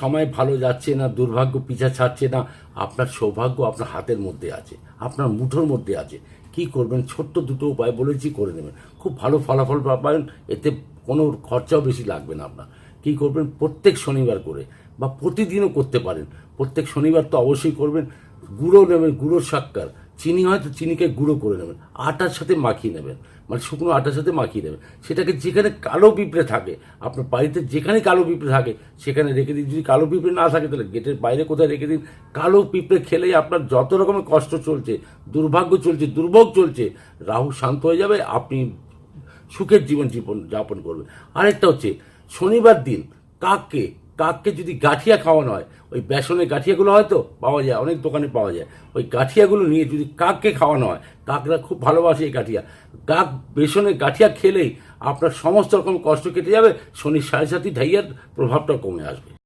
সময় ভালো যাচ্ছে না, দুর্ভাগ্য পিছা ছাড়ছে না, আপনার সৌভাগ্য আপনার হাতের মধ্যে আছে, আপনার মুঠোর মধ্যে আছে। কি করবেন? ছোট্ট দুটো উপায় বলেছি, করে নেবেন, খুব ভালো ফলাফল পাবেন। এতে কোনো খরচাও বেশি লাগবে না আপনার। কি করবেন? প্রত্যেক শনিবার করে বা প্রতিদিনও করতে পারেন। প্রত্যেক শনিবার তো অবশ্যই করবেন। গুঁড়ো নেবেন, গুঁড়োর শক্কর, চিনি হয় তো চিনিকে গুঁড়ো করে নেবেন, আটার সাথে মাখিয়ে নেবেন, মানে শুকনো আটার সাথে মাখিয়ে নেবেন। সেটাকে যেখানে কালো পিঁপড়ে থাকে, আপনার বাড়িতে যেখানে কালো পিঁপড়ে থাকে সেখানে রেখে দিন। যদি কালো পিঁপড়ে না থাকে তাহলে গেটের বাইরে কোথায় রেখে দিন। কালো পিঁপড়ে খেলেই আপনার যত রকমের কষ্ট চলছে, দুর্ভাগ্য চলছে, দুর্ভোগ চলছে, রাহু শান্ত হয়ে যাবে, আপনি সুখের জীবন যাপন করবেন। আরেকটা হচ্ছে শনিবার দিন কাককে কাককে যদি গাঠিয়া খাওয়ানো হয়, ওই বেসনের গাঠিয়াগুলো হয়তো পাওয়া যায়, অনেক দোকানে পাওয়া যায়, ওই গাঠিয়াগুলো নিয়ে যদি কাককে খাওয়ানো হয়, কাকরা খুব ভালোবাসে এই গাঠিয়া। কাক বেসনের গাঠিয়া খেলেই আপনার সমস্ত রকম কষ্ট কেটে যাবে, শনির 7.5 ঢাইয়ার প্রভাবটা কমে আসবে।